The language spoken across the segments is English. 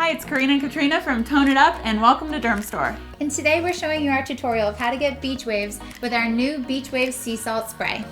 Hi, it's Karina and Katrina from Tone It Up, and welcome to DermStore. And today we're showing you our tutorial of how to get beach waves with our new Beach Waves Sea Salt Spray.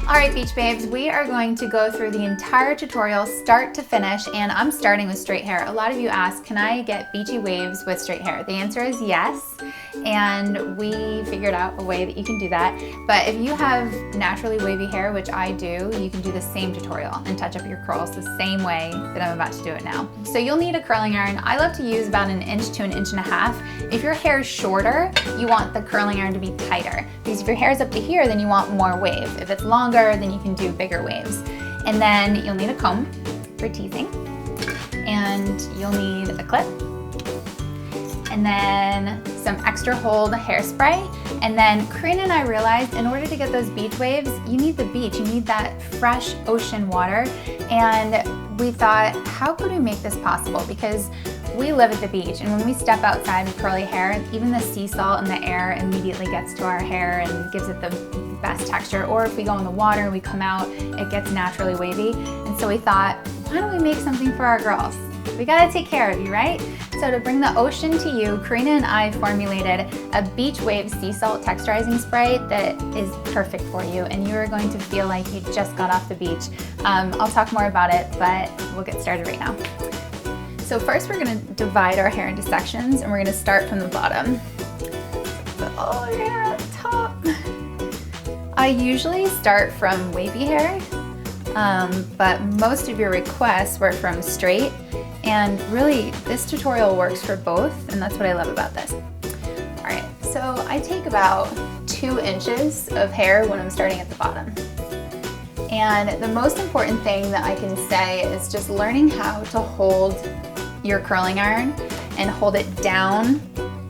Alright beach babes, we are going to go through the entire tutorial start to finish, and I'm starting with straight hair. A lot of you ask, can I get beachy waves with straight hair? The answer is yes, and we figured out a way that you can do that. But if you have naturally wavy hair, which I do, you can do the same tutorial and touch up your curls the same way that I'm about to do it now. So you'll need a curling iron. I love to use about 1 inch to 1.5 inches. If your hair is shorter, you want the curling iron to be tighter, because if your hair is up to here, then you want more wave. If it's longer, then you can do bigger waves. And then you'll need a comb for teasing, and you'll need a clip, and then some extra hold hairspray. And then Karina and I realized in order to get those beach waves, you need the beach, you need that fresh ocean water. And we thought, how could we make this possible? Because we live at the beach, and when we step outside with curly hair, even the sea salt in the air immediately gets to our hair and gives it the best texture. Or if we go in the water and we come out, it gets naturally wavy. And so we thought, why don't we make something for our girls? We gotta take care of you, right? So to bring the ocean to you, Karina and I formulated a Beach Wave Sea Salt Texturizing Spray that is perfect for you, and you are going to feel like you just got off the beach. I'll talk more about it, but we'll get started right now. So first we're gonna divide our hair into sections, and we're gonna start from the bottom. Put all our hair at the top. I usually start from wavy hair, but most of your requests were from straight, and really this tutorial works for both, and that's what I love about this. All right, so I take about 2 inches of hair when I'm starting at the bottom. And the most important thing that I can say is just learning how to hold your curling iron and hold it down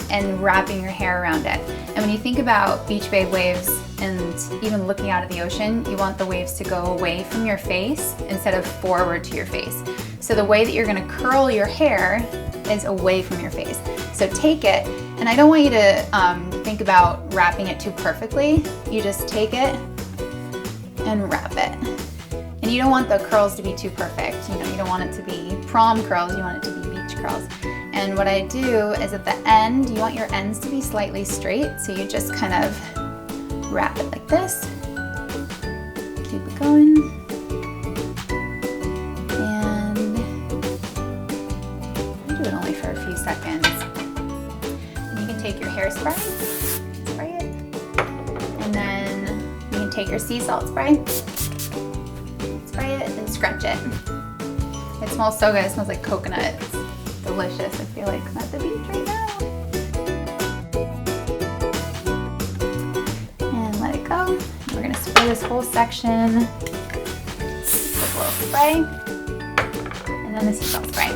and wrapping your hair around it. And when you think about beach wave waves and even looking out at the ocean, you want the waves to go away from your face instead of forward to your face. So the way that you're gonna curl your hair is away from your face. So take it, and I don't want you to think about wrapping it too perfectly. You just take it and wrap it. And you don't want the curls to be too perfect. You don't want it to be prom curls, you want it to be beach curls. And what I do is at the end, you want your ends to be slightly straight, so you just kind of wrap it like this. Keep it going. And do it only for a few seconds. And you can take your hairspray, spray it, and then you can take your sea salt spray, spray it, and scrunch it. It smells so good. It smells like coconut. It's delicious. I feel like I'm at the beach right now. And let it go. We're gonna spray this whole section with a little spray, and then the sea salt spray.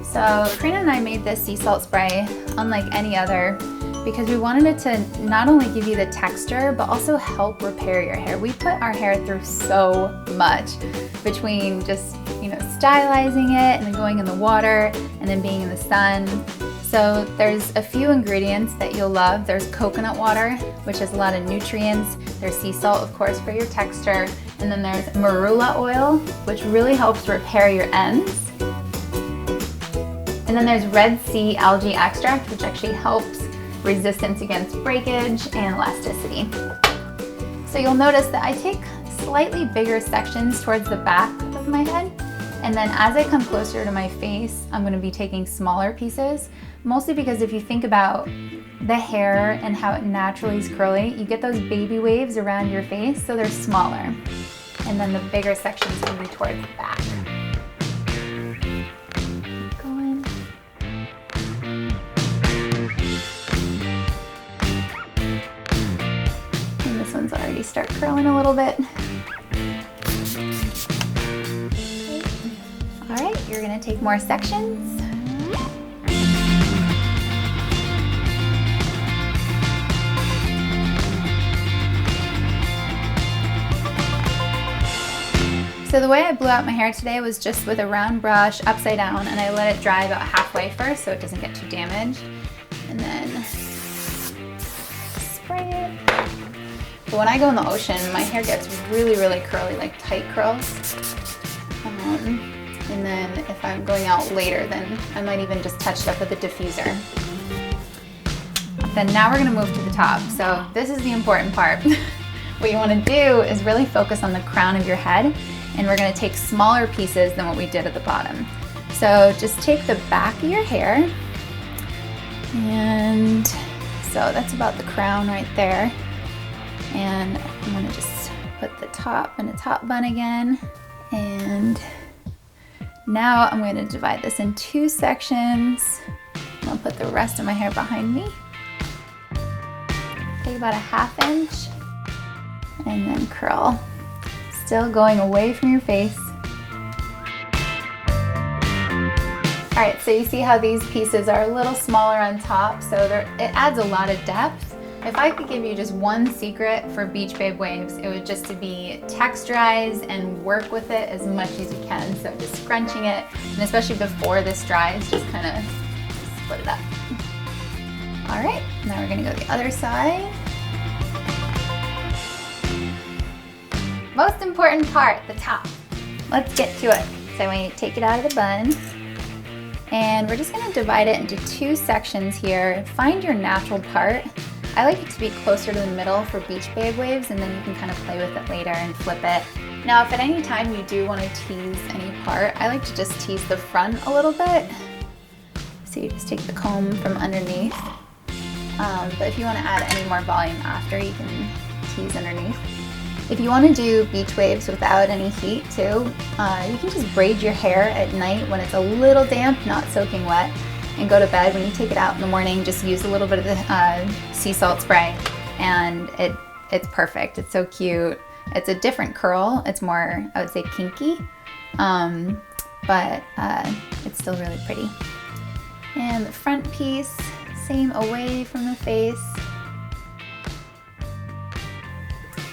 So Karina and I made this sea salt spray unlike any other because we wanted it to not only give you the texture, but also help repair your hair. We put our hair through so much between just, stylizing it and then going in the water and then being in the sun. So there's a few ingredients that you'll love. There's coconut water, which has a lot of nutrients. There's sea salt, of course, for your texture. And then there's marula oil, which really helps repair your ends. And then there's Red Sea algae extract, which actually helps resistance against breakage and elasticity. So you'll notice that I take slightly bigger sections towards the back of my head, and then as I come closer to my face, I'm going to be taking smaller pieces, mostly because if you think about the hair and how it naturally is curly, you get those baby waves around your face, so they're smaller. And then the bigger sections can be towards the back. Keep going. And this one's already start curling a little bit. All right, you're gonna take more sections. So the way I blew out my hair today was just with a round brush upside down, and I let it dry about halfway first so it doesn't get too damaged. And then spray it. But when I go in the ocean, my hair gets really, really curly, like tight curls. And then if I'm going out later, then I might even just touch it up with a diffuser. Then now we're gonna move to the top. So this is the important part. What you wanna do is really focus on the crown of your head, and we're gonna take smaller pieces than what we did at the bottom. So just take the back of your hair, and so that's about the crown right there. And I'm gonna just put the top in a top bun again. And now I'm going to divide this in 2 sections. I'll put the rest of my hair behind me. Take about a 1/2 inch and then curl. Still going away from your face. All right, so you see how these pieces are a little smaller on top, so it adds a lot of depth. If I could give you just one secret for Beach Babe waves, it would just to be texturize and work with it as much as you can. So just scrunching it, and especially before this dries, just kind of split it up. All right, now we're gonna go the other side. Most important part, the top. Let's get to it. So we take it out of the bun, and we're just gonna divide it into 2 sections here. Find your natural part. I like it to be closer to the middle for Beach Babe waves, and then you can kind of play with it later and flip it. Now, if at any time you do want to tease any part, I like to just tease the front a little bit. So you just take the comb from underneath. But if you want to add any more volume after, you can tease underneath. If you want to do beach waves without any heat too, you can just braid your hair at night when it's a little damp, not soaking wet, and go to bed. When you take it out in the morning, just use a little bit of the sea salt spray, and it's perfect. It's so cute. It's a different curl. It's more, I would say, kinky, but it's still really pretty. And the front piece, same, away from the face.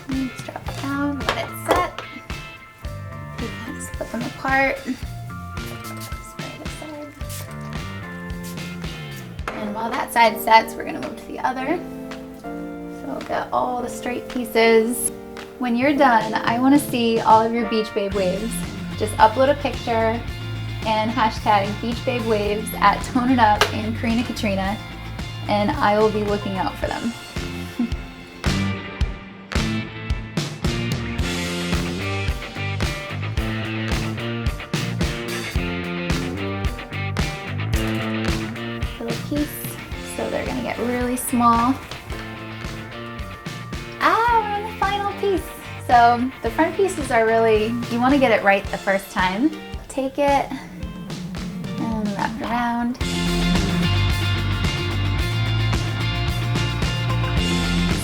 And just drop it down, let it set. You can split them apart. And while that side sets, we're gonna move to the other. So we'll get all the straight pieces. When you're done, I wanna see all of your Beach Babe waves. Just upload a picture and hashtag Beach Babe waves at Tone It Up and Karina Katrina, and I will be looking out for them. Piece, so they're gonna get really small. We're on the final piece. So the front pieces are really, you want to get it right the first time. Take it and wrap it around.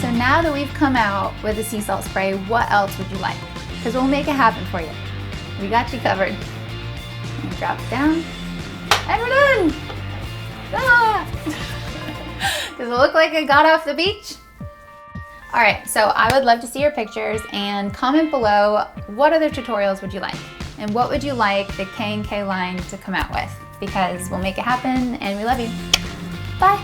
So now that we've come out with the sea salt spray, what else would you like? Because we'll make it happen for you. We got you covered. And drop it down, and we're done. Does it look like I got off the beach? All right, so I would love to see your pictures, and comment below what other tutorials would you like, and what would you like the K&K line to come out with, because we'll make it happen and we love you. Bye.